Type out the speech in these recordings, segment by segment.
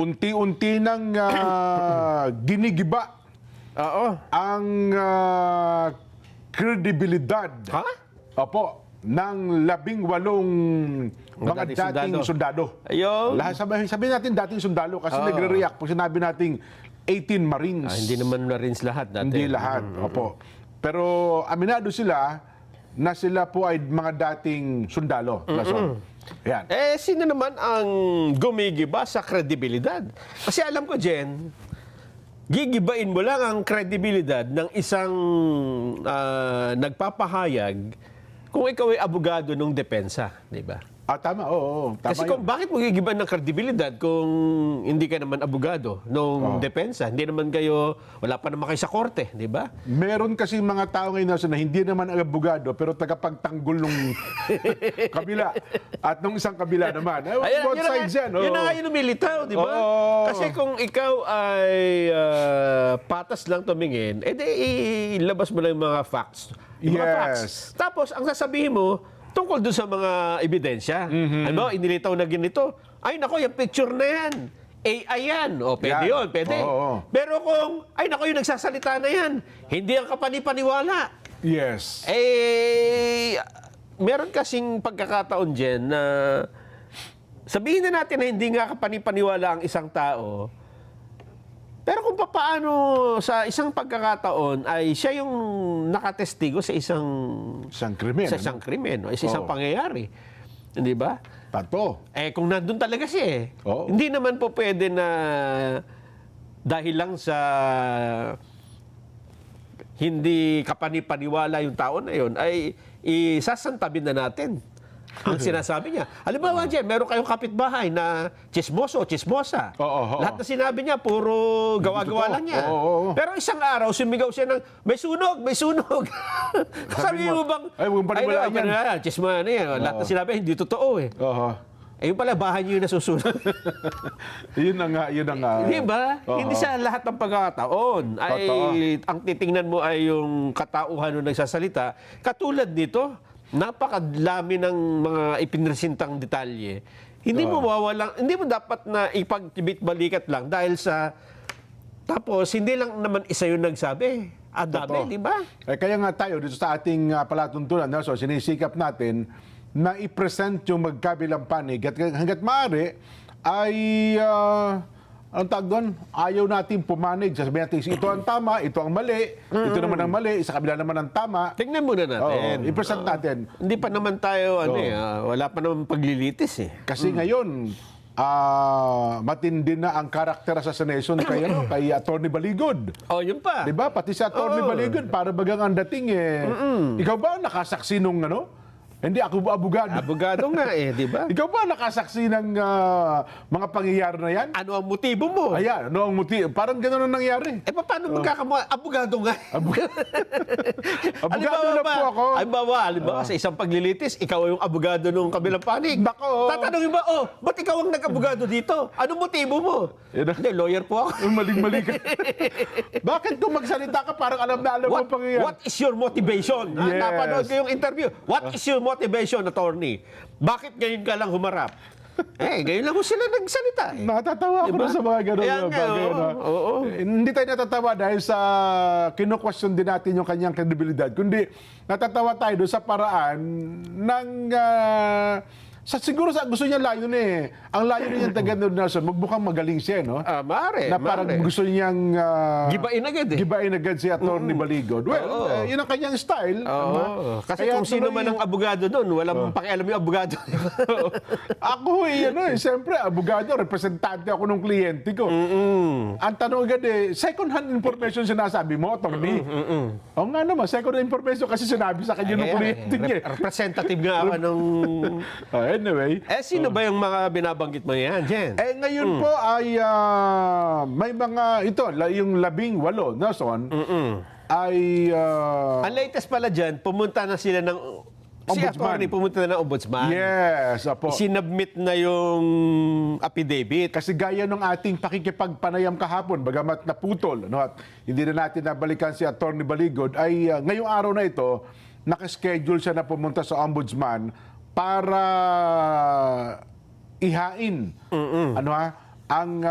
unti-unti nang ginigiba ang kredibilidad ng 18 mga dating sundalo. Ayun. Lahat sabihin natin dating sundalo kasi nagre-react pag sinabi nating 18 Marines. Hindi naman Marines lahat dati. Hindi lahat. Opo. Pero aminado sila na sila po ay mga dating sundalo. Yan. Sino naman ang gumigiba sa kredibilidad? Kasi alam ko, Jen, gigibain mo lang ang kredibilidad ng isang nagpapahayag kung ikaw ay abogado ng depensa, di ba? Tama, oo. Tama Kasi bakit mo gigiban ng kredibilidad kung hindi ka naman abogado ng depensa? Hindi naman kayo, wala pa naman kayo sa korte, di ba? Meron kasi mga tao ngayon na hindi naman abogado pero tagapagtanggol nung kabila at nung isang kabila naman. Both sides yan. Yun na nga yung lumilitaw, di ba? Kasi kung ikaw ay patas lang tumingin, ilabas mo lang yung mga facts. Yung mga facts. Tapos, ang sasabihin mo, tungkol doon sa mga ebidensya. Ano, inilitaw na ganito. Ay, nako, yung picture na yan. AI yan. O, pwede yun, pwede. Pero kung, ay, nako, yung nagsasalita na yan, hindi ang kapanipaniwala. Yes. Meron kasing pagkakataon dyan na sabihin na natin na hindi nga kapanipaniwala ang isang tao, pero kung paano sa isang pagkakataon ay siya yung nakatestigo sa isang krimen. Sa isang krimen, o sa isang pangyayari. Hindi ba? Pato. Kung nandun talaga siya hindi naman po pwede na dahil lang sa hindi kapanipaniwala yung tao na yun, ay isasantabi na natin ang sinasabi niya. Halimbawa, Jen, meron kayong kapitbahay na chismoso, chismosa. Lahat na sinabi niya, puro gawa-gawa lang niya. Pero isang araw, sumigaw siya ng, may sunog, may sunog. Sabi mo bang, ay, huwag paniwalaan yan. Chisma na yan. Lahat na sinabi, hindi totoo eh. Yung pala, bahay niyo yung nasusunod. Yun na nga, yun na nga. Di ba? Hindi sa lahat ng pagkakataon ay ang titingnan mo ay yung katauhan ng nagsasalita. Katulad nito, napakadami ng mga ipinresentang detalye. Hindi mo mawawalang, hindi mo dapat na ipagtibit-balikat lang dahil sa tapos hindi lang naman isa yung nagsabi. Dami, di ba? Kaya nga tayo dito sa ating palatuntunan, so sinisikap natin na i-present yung magkabilang panig at hanggat maaari ay anong tawag doon? Ayaw natin pumanig. Sabihin natin, ito ang tama, ito ang mali, ito naman ang mali, sa kabila naman ang tama. Tingnan muna natin. I-present natin. Hindi pa naman tayo, wala pa naman paglilitis eh. Kasi ngayon, matindi na ang character assassination kay Atty. Baligod. Yun pa. Diba? Pati si Atty. Baligod, para bagang ang dating ikaw ba nakasaksi nung Hindi, ako abogado. Abogado nga di ba? Ikaw ba nakasaksi ng mga pangyayari na yan? Ano ang motibo mo? Ayan, ano ang motibo? Parang gano'n ang nangyari. Paano magkakamuha? Abogado nga. Abogado na po ako. Halimbawa, sa isang paglilitis, ikaw yung abogado nung kabilang panig. Nako. Tatanungin ba, ba't ikaw ang nag-abogado dito? Anong motibo mo? Hindi, lawyer po ako. Maling-mali ka. Bakit kung magsalita ka, parang alam na alam mo ang pangyayari? What is your motivation? Yes. Napanood ko yung interview. What is your motivation, attorney? Bakit ngayon ka lang humarap? Ngayon lang mo sila nagsalita. Natatawa ako sa mga gano'n. Hindi tayo natatawa dahil sa kinu-question din natin yung kanyang kredibilidad. Kundi natatawa tayo doon sa paraan ng siguro gusto niya layunin Ang layunin niya taga Nelson, magmukhang magaling siya, no? Na parang gusto niyang gibain agad si Atty. Baligod. Well, yun ang kanyang style. Kasi kung sino man ang abogado doon, walang pakialam yung abogado. Ako siyempre, abogado, representante ako ng kliyente ko. Ang tanong agad second-hand information sinasabi mo, attorney. Oo nga naman, second-hand information kasi sinabi sa kanya ng kliyente niya. Representative nga ako nung... Anyway. Sino ba yung mga binabanggit mo yan, Jen? Ngayon po ay may mga, yung 18, Nelson, ay... ang latest pala dyan, pumunta na sila ng... Si attorney pumunta na ng ombudsman. Yes, apo. Sinubmit na yung affidavit. Kasi gaya ng ating pakikipagpanayam kahapon, bagamat naputol, at hindi na natin nabalikan si Atty. Baligod, ay ngayong araw na ito, nakaschedule siya na pumunta sa ombudsman para ihain ang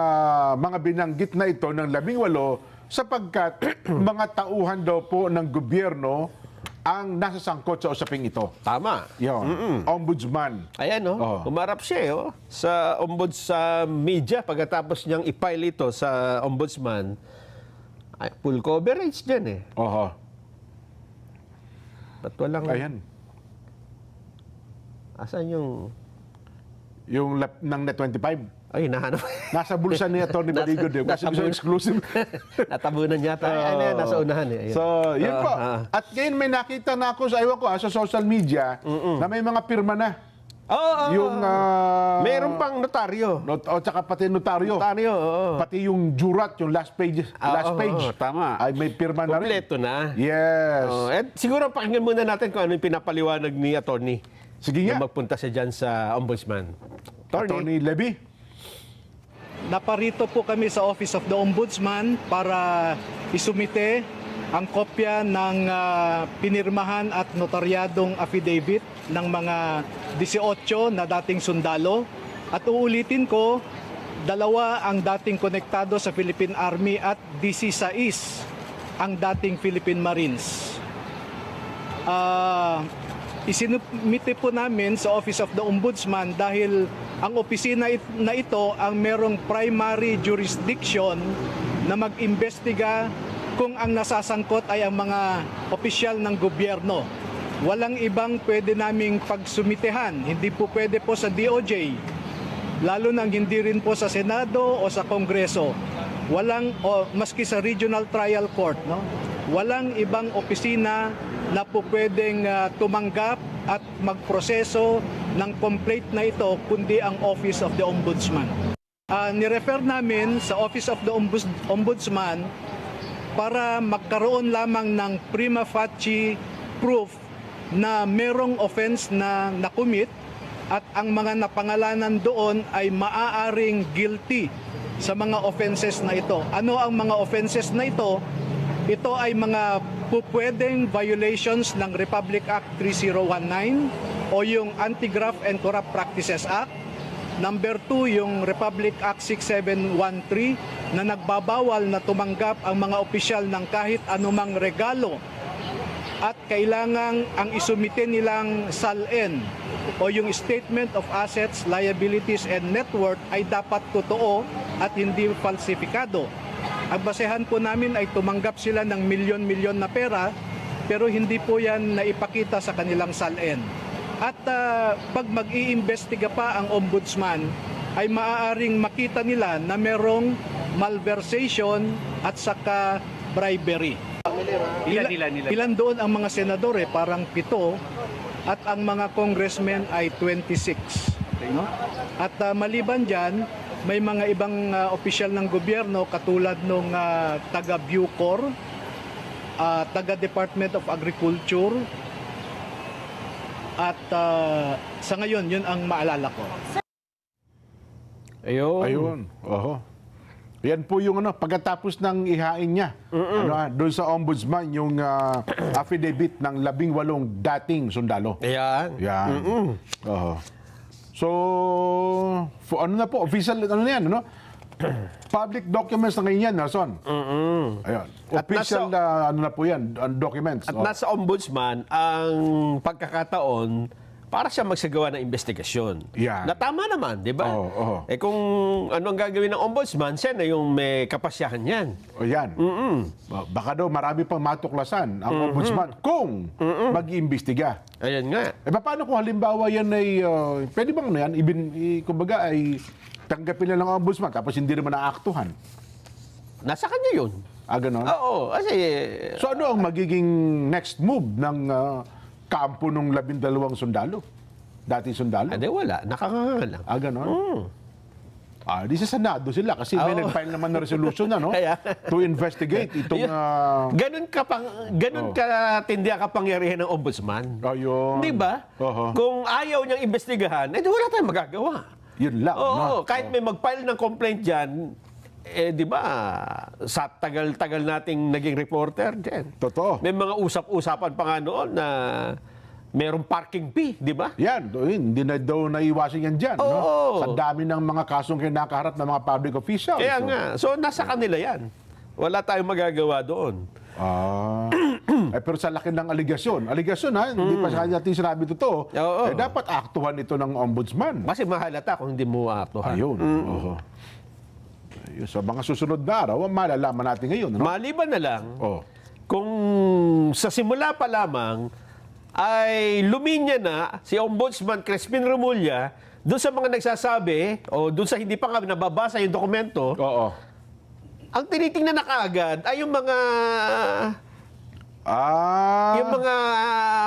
mga binanggit na ito ng 18 sapagkat mga tauhan daw po ng gobyerno ang nasa sangkot sa usaping ito. Tama. Yun. Ombudsman. Ayan, Oh. Umarap siya, sa sa media pagkatapos niyang i-file ito sa ombudsman. Ay, full coverage dyan, Oho. Ba't walang... Ayan. Asan yung... Yung ng Net 25. Ay, nahanap. Nasa bulsa ni Atty. Baligod. Kasi gusto exclusive. Natabunan yata. Ay, nasa unahan, Ayun. So, yun po. At ngayon may nakita na ako sa, sa social media na may mga pirma na. Yung... Meron pang notaryo. O tsaka pati notaryo. Notaryo, oo. Pati yung jurat, yung last page. Last page. Tama. Ay may pirma na rin. Kompleto na. Yes. At siguro pakinggan muna natin kung ano yung pinapaliwanag ni attorney. Sige nga. Na magpunta siya dyan sa ombudsman. Attorney Levy. Naparito po kami sa Office of the Ombudsman para isumite ang kopya ng pinirmahan at notaryadong affidavit ng mga 18 na dating sundalo. At uulitin ko, 2 ang dating konektado sa Philippine Army at 16 ang dating Philippine Marines. Isinumite po namin sa Office of the Ombudsman dahil ang opisina na ito ang merong primary jurisdiction na mag-imbestiga kung ang nasasangkot ay ang mga opisyal ng gobyerno. Walang ibang pwede naming pagsumitehan. Hindi po pwede po sa DOJ, lalo nang hindi rin po sa Senado o sa Kongreso. Maski sa Regional Trial Court, walang ibang opisina na po pwedeng tumanggap at magproseso ng complaint na ito kundi ang Office of the Ombudsman. Nirefer namin sa Office of the Ombudsman para magkaroon lamang ng prima facie proof na merong offense na nakumit at ang mga napangalanan doon ay maaaring guilty sa mga offenses na ito. Ano ang mga offenses na ito? Ito ay mga pupwedeng violations ng Republic Act 3019 o yung Anti-Graft and Corrupt Practices Act. Number 2, yung Republic Act 6713 na nagbabawal na tumanggap ang mga opisyal ng kahit anumang regalo at kailangang ang isumite nilang SALN o yung Statement of Assets, Liabilities and Net Worth ay dapat totoo at hindi falsifikado. Ang basehan po namin ay tumanggap sila ng milyon-milyon na pera pero hindi po yan naipakita sa kanilang SALN. At pag mag-iimbestiga pa ang ombudsman ay maaaring makita nila na merong malversation at saka bribery. Ilan doon ang mga senador parang 7 at ang mga congressmen ay 26. No? At maliban dyan, may mga ibang opisyal ng gobyerno katulad nung taga Bucor, taga Department of Agriculture, at sa ngayon, yun ang maalala ko. Ayun. Oho. Yan po yung pagkatapos ng ihain niya doon sa ombudsman yung affidavit ng 18 dating sundalo. Ayan. Yan. Oho. So, ano na po, official, yan, public documents na ngayon yan, Nelson. Ayun. Official, na po yan, documents. At nasa ombudsman, ang pagkakataon para siya magsagawa ng investigasyon. Yan. Na tama naman, di ba? Oo. Kung ano ang gagawin ng ombudsman, siya na yung may kapasyahan yan. O yan. Baka daw marami pang matuklasan ang ombudsman kung mag-iimbestiga. Ayan nga. Paano kung halimbawa yan ay, pwede bang yan, kumbaga ay tanggapin na lang ang ombudsman tapos hindi naman naaktuhan? Nasa kanya yun. Ganon? Oo, kasi... So ano ang magiging next move ng kampo ng 12 sundalo? Dating sundalo? Hindi, wala. Nakakanga lang. Ganon? Di sa Senado sila kasi may nag-file naman na resolution Kaya- to investigate itong... Ganun katindi ang kapangyarihan ng ombudsman. Ayun. Di ba? Oho. Kung ayaw niyang investigahan, wala tayong magagawa. Yun lang. Oo, kahit may mag-file ng complaint dyan, di ba, sa tagal-tagal nating naging reporter dyan. Totoo. May mga usap-usapan pa nga noon na merong parking fee, di ba? Yan, hindi na daw naiwasan yan dyan. No? Oo. Sa dami ng mga kasong kinakaharap ng mga public officials. Kaya So, nga. So, nasa kanila yan. Wala tayong magagawa doon. pero sa laki ng aligasyon. Aligasyon ha, hindi pa natin sinabi totoo. Oo. Dapat aktuhan ito ng ombudsman. Kasi mahalata kung hindi mo aktuhan. Ayun. Oo. Ayun, sa mga susunod na araw, malalaman natin ngayon. Ano? Maliban na lang, Oh. kung sa simula pa lamang ay luminya na si Ombudsman Crispin Remulla doon sa mga nagsasabi o doon sa hindi pa nga nababasa yung dokumento, Oo. ang tinitingnan na kaagad ay yung mga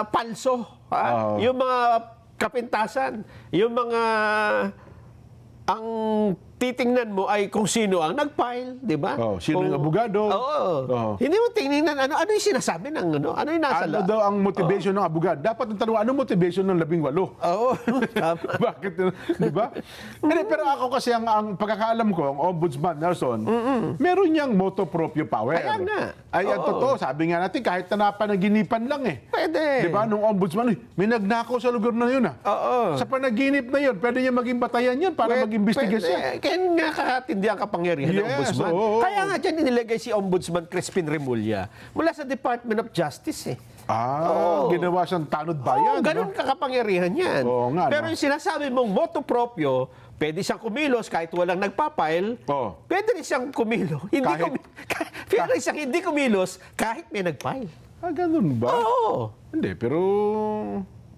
palso, Oo. yung mga kapintasan, yung mga ang titingnan mo ay kung sino ang nag-file, di ba? Sino yung abogado? Oo. Hindi mo tingnan ano yung sinasabi ng ano yung nasa Ano daw ang motivation ng abogado? Dapat ang tanong, ano motivation ng 18? Oo. Bakit? Di ba? Pero ako kasi ang pagkakaalam ko, ang ombudsman, Nelson, meron niyang motu proprio power. Kaya nga. Ay, ang Oo. totoo, sabi nga natin, kahit na napanaginipan lang eh. Pwede. Di ba? Nung ombudsman, may nagnakaw sa lugar na yun ah. Oo. Sa panaginip na yun, pwede niya maging batayan yun para mag-imbestigasyon. Kaya nga kakatindi ang kapangyarihan ng Yes, Ombudsman. oo. Kaya nga dyan inilagay si Ombudsman Crispin Remulla mula sa Department of Justice eh. Ginawa siyang tanod bayan. Oo, ganun kakapangyarihan yan. Oo nga, Pero no? yung sinasabi mong motu proprio, pwede siyang kumilos kahit walang nagpapile. Oo. Pwede rin siyang kumilo. Pwede rin siyang hindi kumilos kahit may nagpile. Ganun ba? Oo. Hindi, pero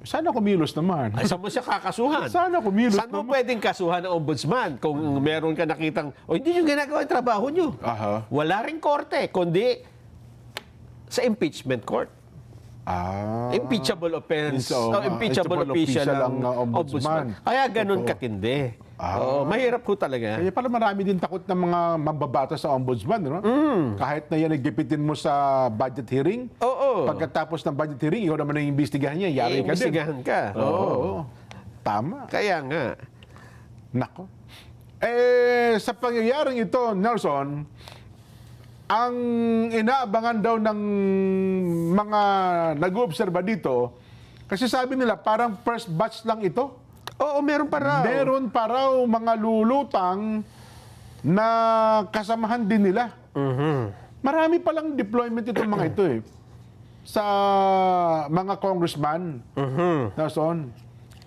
sana kumilos naman. Ay, saan mo siya kakasuhan? Sana kumilos Saan mo naman. pwedeng kasuhan ng ombudsman kung meron ka nakitang, hindi nyo ginagawa yung trabaho nyo. Aha. Wala rin korte, kundi sa impeachment court. Impeachable offense. So, impeachable official ang ombudsman. Kaya ganun Totoo. katindi. Oo, mahirap po talaga. Kaya pala marami din takot ng mga mambabata sa ombudsman, no? Kahit na yan nagdipitin mo sa budget hearing, Oo. pagkatapos ng budget hearing, ikaw naman ang imbestigahan niya, yari ka din. Imbestigahan ka. Oo. Tama. Kaya nga. Nako. Sa pangyayaring ito, Nelson, ang inaabangan daw ng mga nag-oobserba dito, kasi sabi nila parang first batch lang ito. Oo, meron pa raw. Meron pa raw mga lulutang na kasamahan din nila. Marami palang deployment itong mga ito eh. Sa mga congressman. Nelson,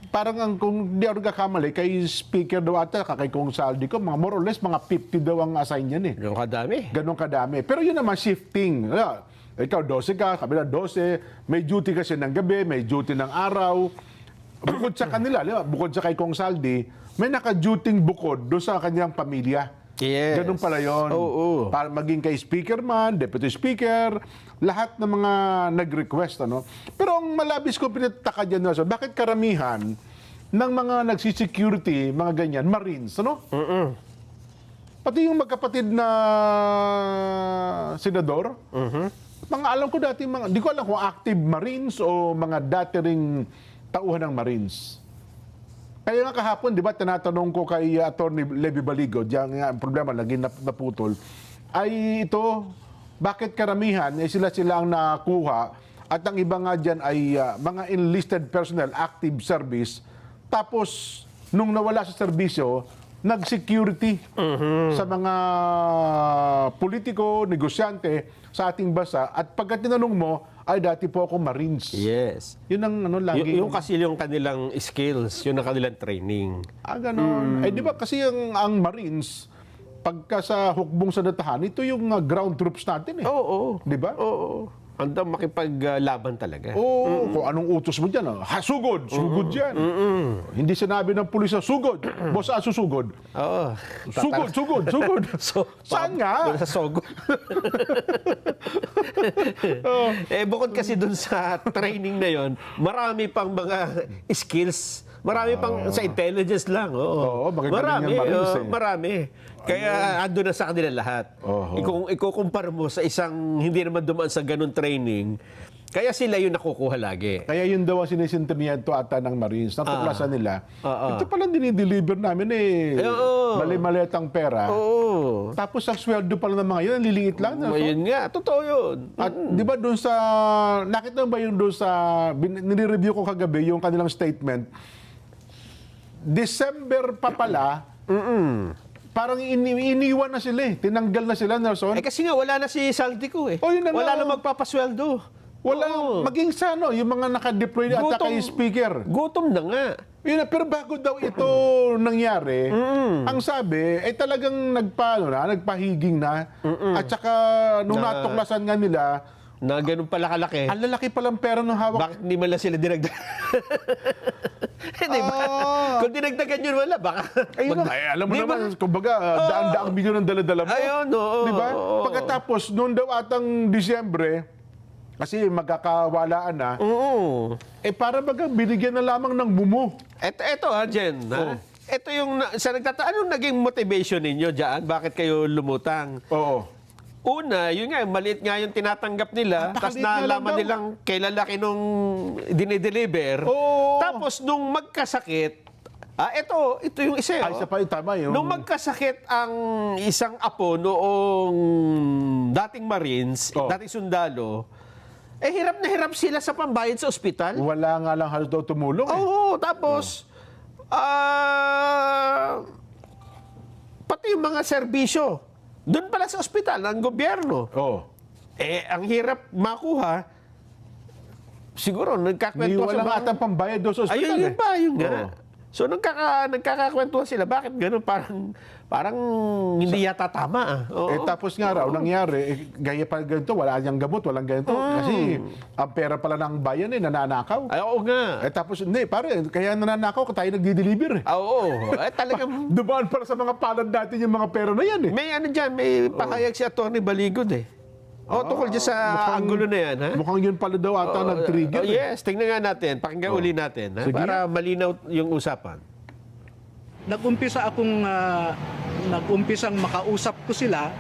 parang kung di ako nagkakamali, kay speaker daw ata, kay Kong Saldi ko, mga more or less, mga 50 daw ang assign yan eh. Yung kadami. Ganon kadami. Pero yun naman shifting. Ikaw 12 ka, kabila 12, may duty kasi ng gabi, may duty ng araw. Bukod sa kanila, bukod sa kay Kong Saldi, may naka-duty bukod doon sa kanyang pamilya. Yes. Ganun pala yun. Oo. Para maging kay speaker man, deputy speaker, lahat ng mga nag-request. Ano? Pero ang malabis ko pinataka dyan, Nelson, bakit karamihan ng mga nagsisecurity, mga ganyan, Marines, ano? Pati yung magkapatid na senador, mga alam ko dati, di ko alam kung active Marines o mga dati ring tauhan ng Marines. Kaya nga kahapon, di ba, tinatanong ko kay Attorney Levy Baligo, diyan nga ang problema, naging naputol, ay ito, bakit karamihan, sila ang nakuha, at ang iba nga dyan ay mga enlisted personnel, active service, tapos, nung nawala sa serbisyo, nag-security sa mga politiko, negosyante sa ating bansa, at pagka tinanong mo, ay dati po ako Marines. Yes. Yun ang lagi. Yung kasi yung kanilang skills, yung kanilang training. Ganon. Eh, di ba kasi ang Marines, pagka sa hukbong sa datahan, ito yung ground troops natin eh. Oo. Di ba? Oo. Andang makipaglaban talaga. Oo, kung anong utos mo dyan, sugod, sugod yan. Hindi sinabi ng pulis na sugod, boss susugod. Oo. Sugod, sugod, sugod. Saan nga? Doon sa Sogo. Bukod kasi doon sa training na yon, marami pang mga skills. Marami pang sa intelligence lang. Oo, Oo, magagaling marami. yung Marines, Marami. Kaya ando na sa kanila lahat. Oho. Kung ikukumpara mo sa isang hindi naman dumaan sa ganun training, kaya sila yung nakukuha lagi. Kaya yun daw ang sinisintimiento ata ng Marines. Natuklasan nila. Ito pala dinideliver namin mali-maletang pera. Oo. Tapos ang sweldo pala ng mga yun, ang liliit lang. Ayun nga, totoo yun. At di ba doon sa, nakita mo ba yung doon sa, nire-review ko kagabi yung kanilang statement, December pa pala, parang iniwan na sila tinanggal na sila, Nelson. Kasi nga, wala na si Saldico eh. Oh, yun na wala nga. na magpapasweldo. Wala, maging sa yung mga naka-deploy at saka yung speaker. Gutom na nga. Yun na, pero bago daw ito nangyari, ang sabi, talagang nagpahiging na. At saka, nung natuklasan nga nila, Na ganun pala kalaki. ang lalaki palang pera ng hawak. Bakit hindi man lang sila dinagdag? Di ba? Kung dinagdagan yun, wala. Baka... Alam mo Di ba? naman, kumbaga, daan-daang milyon ang dala-dala mo. Ayun, oo. Di ba? Pagkatapos, noon daw atang Disyembre, kasi magkakawalaan na, para baga binigyan na lamang ng mumu. Eto Jen. Ito yung, anong naging motivation ninyo dyan? Bakit kayo lumutang? Oo. Una, yun nga, maliit nga yung tinatanggap nila, tapos Napakaliit nga lang nalaman daw. nilang kailan laki nung dinideliver. Oo. Tapos nung magkasakit, ito yung isa. Ay, isa pa yung tama yun. Nung magkasakit ang isang apo noong dating Marines, dating sundalo, hirap na hirap sila sa pambayad sa ospital. Wala nga lang halos daw tumulong. Oo, tapos, pati yung mga serbisyo, doon pala sa ospital, ng gobyerno. Oo. Ang hirap makuha, siguro, nagkakwentuhan Wala nga atang pambayad doon sa ospital. Ayun, yun nga. Oo. So, nagkakakwentuhan sila. Bakit gano'n? Parang hindi yata tama. Oo. Tapos nga raw, nangyari, gaya pa ganito, wala niyang gamot, walang ganito. Kasi ang pera pala ng bayan nananakaw. Ay, oo nga. Tapos, hindi, pare, kaya nananakaw, tayo nagdi-deliver. Oo. Talagang... Dumaan pala sa mga palad natin yung mga pera na yan. May ano dyan, may pahayag si Atty. Baligod eh. Tungkol dyan sa anggulo na yan, ha? Mukhang yun pala daw ata nag-trigger. Yes, tingnan nga natin. Pakinggan uli natin, ha? Sige. Para malinaw yung usapan. Nag-umpisang makausap ko sila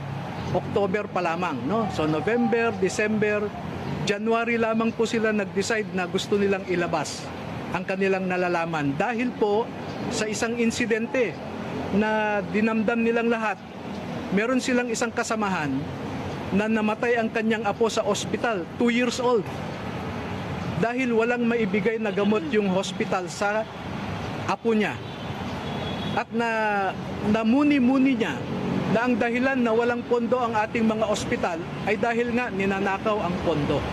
October pa lamang, no? So November, December, January lamang po sila nag-decide na gusto nilang ilabas ang kanilang nalalaman dahil po sa isang insidente na dinamdam nilang lahat. Meron silang isang kasamahan na namatay ang kanyang apo sa ospital, 2 years old. Dahil walang maibigay na gamot yung hospital sa apo niya. At namuni-muni niya na ang dahilan na walang pondo ang ating mga ospital ay dahil nga ninanakaw ang pondo.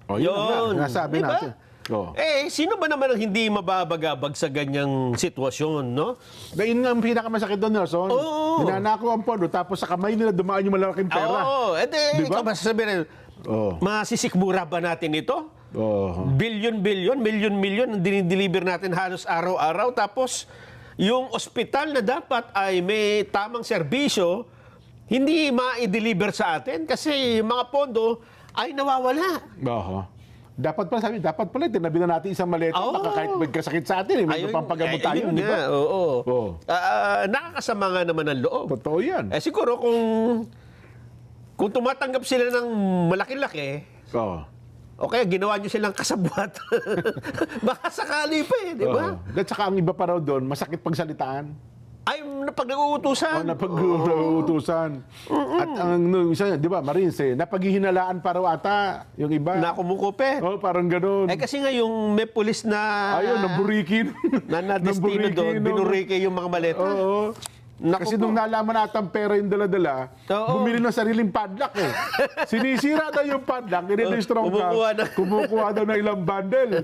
Yun. Nasabi Diba? natin. Oo. Sino ba naman ang hindi mababagabag sa ganyang sitwasyon, no? Yun nga ang pinakamasakit doon, Nelson. Oo. Ninanakaw ang pondo, tapos sa kamay nila dumaan yung malalaking pera. Oo. Diba? Ikaw ba sasabihin, masisikmura ba natin ito? Oo. Bilyon-bilyon, milyon-milyon ang dinideliver natin halos araw-araw. Tapos, yung ospital na dapat ay may tamang serbisyo, hindi ma-deliver sa atin kasi yung mga pondo ay nawawala. Oo. Dapat pala, tinabi na natin isang maleta, baka kahit magkasakit sa atin, may pampagamot tayo, ayun di ba? nga, oo. Oo. Nakakasama nga naman ang loob. Totoo yan. Siguro kung tumatanggap sila ng malaki-laki, Oo. o kaya ginawa nyo silang kasabwat, baka sakali pa di ba? At saka ang iba pa raw doon, masakit pagsalitaan. Ay, pag nag-uutusan. Napag-uutusan. At ang isa, di ba, Marines, napaghihinalaan pa raw ata yung iba. Na kumukupe. Parang ganun. Kasi nga yung may pulis na... Ayun, naburikin. na destino doon, binurike yung mga maleta. Oo. Naku Kasi po. nung nalaman natin pera yung dala-dala, Oo. bumili ng sariling padlock Sinisira daw yung padlock, in-strong kumukuha daw ng ilang bundle.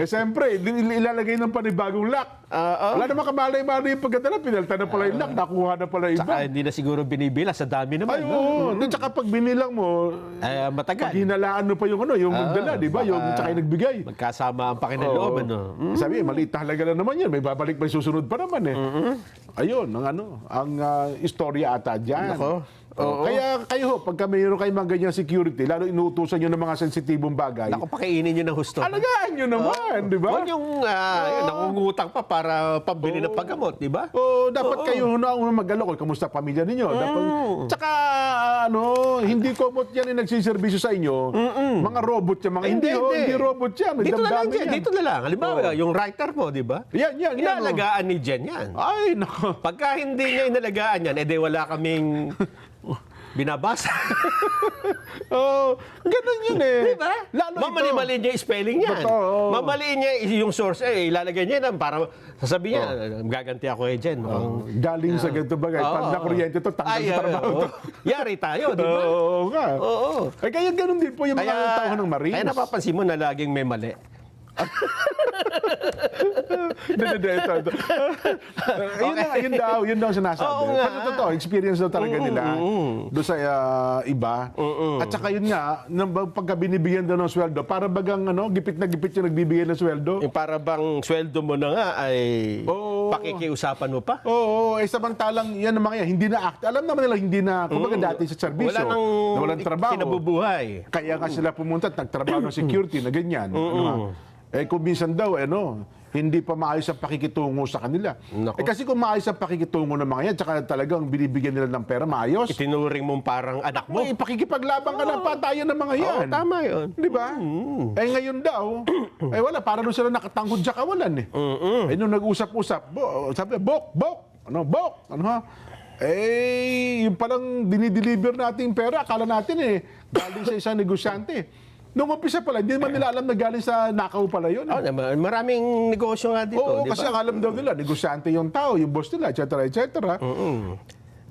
Siyempre, ilalagay ng panibagong lock. Wala naman kamalay-malay yung pagkatala, pinalta na pala yung lock, nakuha na pala yung iba. Saka hindi na siguro binibila sa dami naman. Ay, oo. At saka pag binilang mo, Matagal. pag hinalaan mo pa yung magdala, di ba? Yung tsaka yung nagbigay. Magkasama ang pakinalooban. Sabi, maliit na halaga lang naman yan. May babalik, may susunod pa naman Ayun, ang istorya ata dyan. Nako. Kaya kayo, pagka mayroon kayo mga ganyang security, lalo inuutusan nyo ng mga sensitibong bagay, Naku, pakainin nyo ng husto. alagaan nyo naman, di ba? Huwag yung nangungutang pa para pambili ng paggamot, di ba? Dapat kayo na ang mag-alok. Kamusta pamilya ninyo? Dapat, tsaka, hindi komot yan yung nagsiservisyo sa inyo. Mga robot yan. Hindi robot yan. Dito na lang, Damdamin Jen. yan. Dito na lang. Halimbawa, yung writer mo, di ba? Yan. Inalagaan ni Jen yan. Ay, nako. Pagka hindi niya inalagaan yan, edi wala kaming binabasa. Ganun yun eh. Di ba? Lalo Mamali-mali niya yung spelling yan. Totoo. Mamaliin niya yung source, ilalagay niya yan para sasabihin niya, gaganti ako Jen. Galing sa ganito bagay. Pag nakuryente to, tanggal sa trabaho to. Yari tayo, di ba? Oo nga. Oo. Ay, kaya ganun din po yung mga tao ng Marines. Kaya napapansin mo na laging may mali. Ito. Yun daw ang sinasabi. Oo nga. Pero totoo, experience daw talaga nila doon sa iba. At saka yun nga, pagka binibigyan daw ng sweldo, para bagang gipit na gipit yung nagbibigay ng sweldo. Yung para bang sweldo mo na nga ay pakikiusapan mo pa. Oo, samantalang yan naman yan, hindi na act. Alam naman nila hindi na, kumbaga dati sa serbisyo, Wala nang walang trabaho. kinabubuhay. Kaya nga sila pumunta at nagtrabaho ng security na ganyan. Kung minsan daw, hindi pa maayos ang pakikitungo sa kanila. Nako. Kasi kung maayos ang pakikitungo ng mga yan, tsaka talagang binibigyan nila ng pera, maayos. Itinuring mong parang anak mo. Pakikipaglaban ka ng patayan ng mga yan. Oo, tama yun. Di ba? Ngayon daw, wala, para doon sila nakatanghod sa kawalan eh. Nung nag-usap-usap, sabi, bok, yung palang dinideliver natin pera, akala natin galing sa isang negosyante. Nung umpisa pala, hindi naman nila alam na galing sa nakaw pala yun. Maraming negosyo nga dito, Oo, di ba? kasi ang alam daw nila, negosyante yung tao, yung boss nila, etc.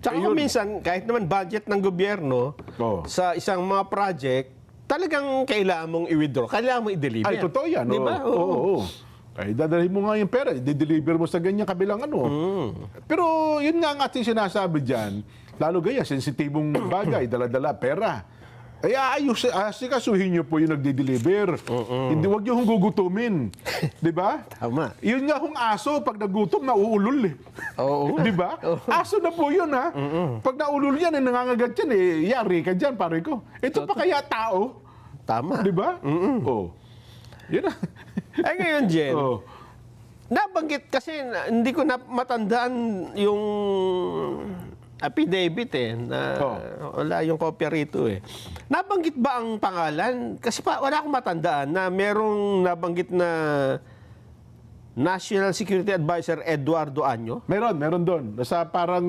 Tsaka kung minsan, kahit naman budget ng gobyerno, sa isang mga project, talagang kailangan mong i-withdraw, kailangan mong i-deliver. Ay, totoo yan. Di ba? Oo. Ay, dadalhin mo nga yung pera, i-deliver mo sa ganyan kabilang Pero yun nga ang ating sinasabi dyan, lalo gaya, sensitibong bagay, dala-dala, pera. Ay, asikasuhin niyo po yung nagdi-deliver. Hindi, wag niyo hong gugutumin. Di ba? Tama. Yun nga hong aso, pag nagutom, nauulol eh. Oo. Di ba? Aso na po yun, ha? Pag naulol yan, nangangagat yan, yari ka dyan, pare ko. Ito pa kaya tao? Tama. Di ba? Oo. Yun na. Ay ngayon, Jen, Oo. nabanggit kasi hindi ko na matandaan yung affidavit na wala yung kopya rito Nabanggit ba ang pangalan? Kasi wala akong matandaan na merong nabanggit na National Security Advisor Eduardo Año. Meron doon. Nasa parang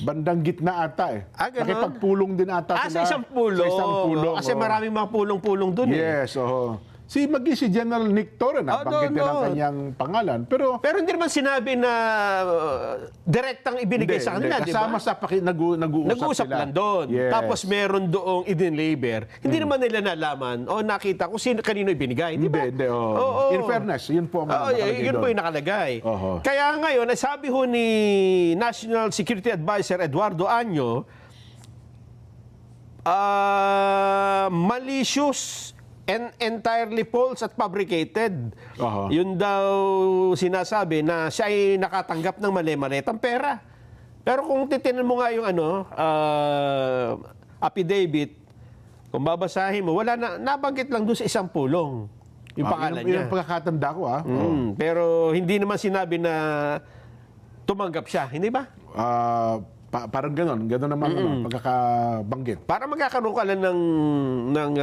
bandang gitna ata Ganon? Nakipagpulong din ata Sa sila. isang pulong. Sa isang pulong. Kasi maraming mga pulong-pulong doon Yes, Si General Nick Torre, nabanggit din ang kanyang pangalan. Pero Pero hindi naman sinabi na direktang ibinigay sa kanila, di ba? kasama sa nag-uusap Nag-uusap lang doon. Yes. Tapos meron doong i-deliver. Hindi naman nila nalaman o nakita kung kanino ibinigay, di ba? Hindi. Oo. In fairness, yun po ang nakalagay yun doon. po yung nakalagay. Oho. Kaya ngayon, sabi ho ni National Security Advisor Eduardo Año, malicious and entirely false at fabricated. Oho. Yun daw sinasabi na siya ay nakatanggap ng mali-malitang pera. Pero kung titinan mo nga yung affidavit, kung babasahin mo, wala na, nabanggit lang doon sa isang pulong. Yung pangalan niya. Yung pagkakatanda ko, Pero hindi naman sinabi na tumanggap siya, hindi ba? Parang gano'n naman pagkakabanggit. Para magkakaroon ka lang ng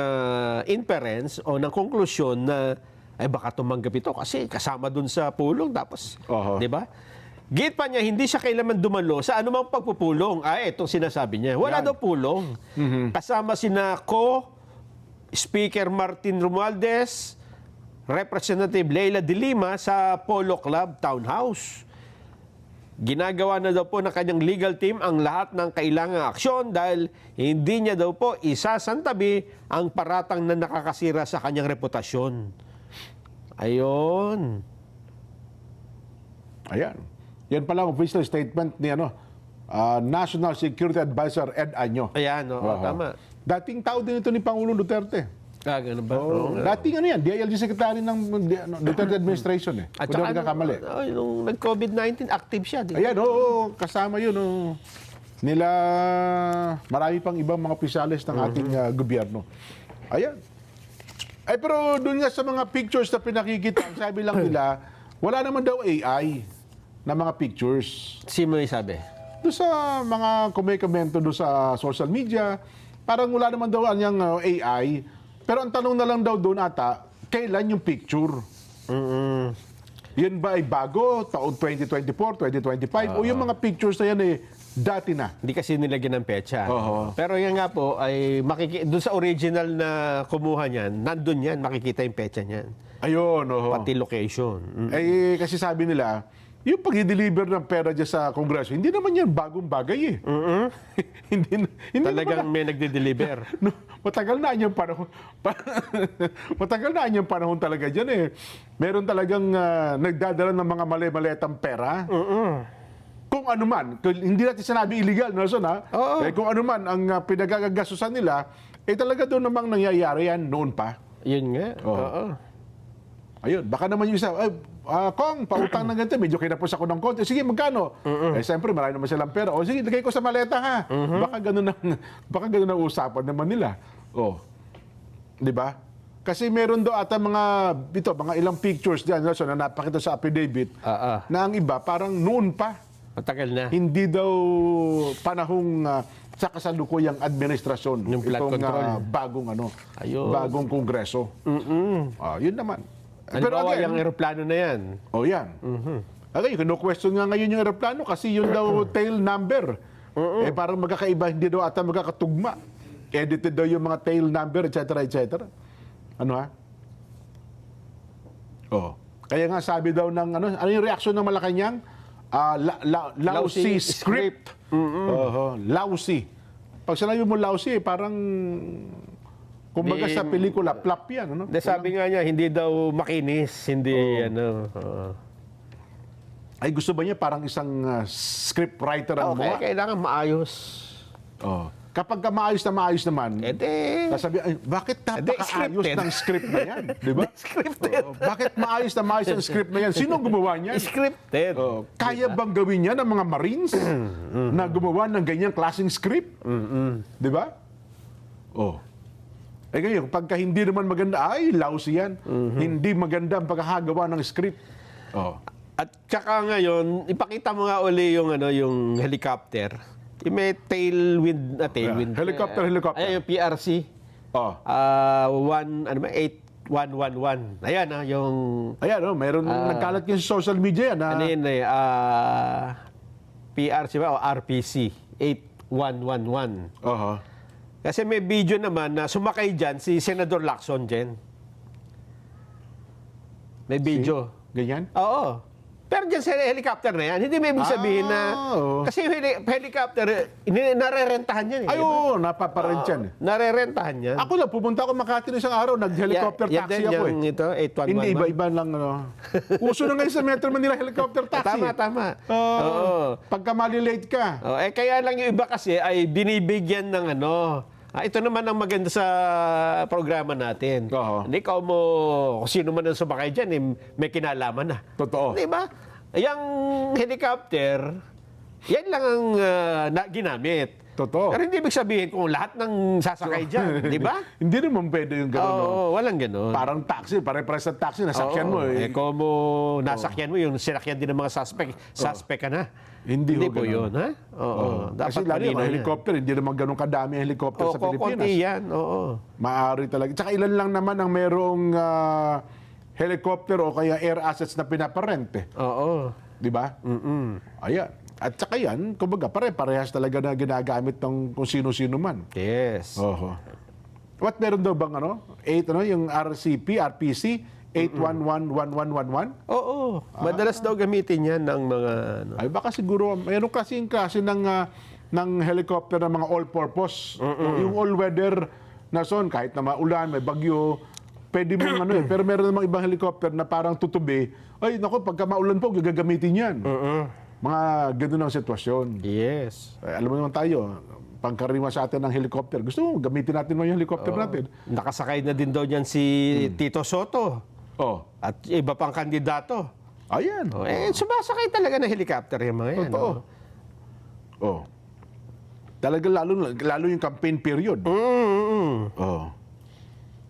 inference o ng konklusyon na ay baka tumanggap ito kasi kasama dun sa pulong tapos, di ba? Git pa niya, hindi siya kailanman dumalo sa anumang pagpupulong. Itong sinasabi niya. Wala daw pulong. Kasama sina Speaker Martin Romualdez, Representative Leila de Lima sa Polo Club Townhouse. Ginagawa na daw po ng kanyang legal team ang lahat ng kailangang aksyon dahil hindi niya daw po isasantabi ang paratang na nakakasira sa kanyang reputasyon. Ayan. Yan pala ang official statement ni National Security Advisor Ed Año. Ayan, tama. Dating tao din ito ni Pangulong Duterte. Ganun ba? Dating DILG Secretary ng Duterte Administration At Kung saka nagkakamali. nung nag-COVID-19, active siya. Di ba? Ayan, kasama yun. nila marami pang ibang mga opisyalis ng ating gobyerno. Ayan. Ay, pero doon nga sa mga pictures na pinakikita, sabi lang nila, wala naman daw AI na mga pictures. Sino yung sabi? Doon sa mga kumikomento doon sa social media, parang wala naman daw anyang AI. Pero ang tanong na lang daw doon ata, kailan yung picture? Yan ba ay bago? Taon 2024, 2025? O yung mga pictures na yan dati na? Hindi kasi nilagyan ng petsa. Oo. Pero yan nga po, ay doon sa original na kumuha niyan, nandun yan, makikita yung petsa niyan. Ayun, Pati location. Eh, kasi sabi nila, yung pag-deliver ng pera dyan sa Kongreso, hindi naman yan bagong bagay eh. hindi Talagang naman, may nagde-deliver. no, matagal na yung panahon. Matagal na yung panahon talaga dyan eh. Meron talagang nagdadala ng mga mali-maletang pera. Kung ano man, hindi natin sinabi illegal, Nelson ha? Oo. Kung ano man ang pinagagasusan nila, talaga doon namang nangyayari yan noon pa. Yun nga. Oo. Oo. Ayun, baka naman yung isa, Kong, pautang ng ganito, medyo kinapos ako ng konti. Sige, magkano? Siyempre, marami naman silang pera. O sige, lagay ko sa maleta ha. Baka ganun ang usapan naman nila. Di ba? Kasi meron daw ata mga ilang pictures diyan na napakita sa affidavit na ang iba parang noon pa. Matagal na. Hindi daw panahong sa kasalukuyang administrasyon Yung flood itong control. bagong kongreso. Yun naman. Halimbawa, yung aeroplano na yan. Yan. Okay, kinu-question nga ngayon yung aeroplano kasi yun daw tail number. Parang magkakaiba, hindi daw ata magkakatugma. Edited daw yung mga tail number, etc. etc. Ano ha? Kaya nga sabi daw ng ano yung reaksyon ng Malacanang? Lousy script. Lousy. Pag sinabi mo lousy, parang kumbaga sa pelikula, plop yan. Ano? Sabi nga niya, hindi daw makinis. Hindi, Ay, gusto ba niya parang isang script writer ang Okay, gumawa? kailangan maayos. Kapag maayos naman, sasabi, ay, bakit napakaayos scripted. ng script na yan? Di ba? Scripted. Bakit maayos ang script na yan? Sino gumawa niyan? Scripted. Kaya bang gawin yan ng mga Marines na gumawa ng ganyang klaseng script? Di ba? Ngayon, pagka hindi naman maganda, ay, lousy yan. Hindi maganda ang pagkakagawa ng script. At saka ngayon, ipakita mo nga uli yung helicopter. Yung may tailwind. Helicopter. Ay, yung PRC. 8111. Ayan, yung... Ayan, mayroon nagkalat yung sa social media yan. Ano yun PRC ba o RPC 8111. Kasi may video naman na sumakay dyan si Senador Lacson dyan. May video. Ganyan? Oo. Pero dyan sa helicopter na yan, hindi may ibig sabihin na... Kasi yung helicopter, narerentahan yan. Ay, oo, napaparent yan. Narerentahan yan. Ako lang, pumunta ako Makati ng isang araw, nag-helicopter taxi ako Yung ito, 811. Hindi, iba-iba lang. Uso na ngayon sa Metro Manila helicopter taxi. Tama. Pagka malilate ka. Kaya lang yung iba kasi ay binibigyan ng ito naman ang maganda sa programa natin. Hindi ikaw mo, kung sino man ang sumakay dyan, may kinalaman na. Totoo. Di ba? Yung helicopter, yan lang ang ginamit. Totoo. Pero hindi ibig sabihin kung lahat ng sasakay dyan, di ba? Hindi naman pwede yung gano'n. Oo, walang gano'n. Parang taxi, pare-pares sa taxi, nasakyan mo. Kung mo nasakyan mo, yung sinakyan din ng mga suspect ka na. Hindi po ganun. yun, ha? Oo. Kasi Dapat lalo yung malinaw yan. helicopter, hindi naman ganun kadami ang helicopter sa Pilipinas. Konti yan, oo. Maaari talaga. Tsaka ilan lang naman ang merong helicopter o kaya air assets na pinaparente. Oo. Di ba? Ayan. At saka yan, kumbaga, pare-parehas talaga na ginagamit ng kung sino-sino man. Yes. What meron daw bang yung RPC 8111111? Oo. Madalas daw gamitin yan ng mga Ay baka siguro meron kasing klase ng helicopter na mga all-purpose. Yung all-weather na zone, kahit na maulan, may bagyo, pwede mong pero meron namang ibang helicopter na parang tutubi. Ay nako, pagka maulan po, gagamitin yan. Mga ganun ang sitwasyon. Yes. Alam mo naman tayo, pangkaraniwan sa atin ng helicopter. Gusto mo, gamitin natin mo yung helicopter natin. Nakasakay na din daw dyan si Tito Soto. At iba pang kandidato. Ayan. Sumasakay talaga ng helicopter yung mga yan. Totoo. Talaga lalo yung campaign period.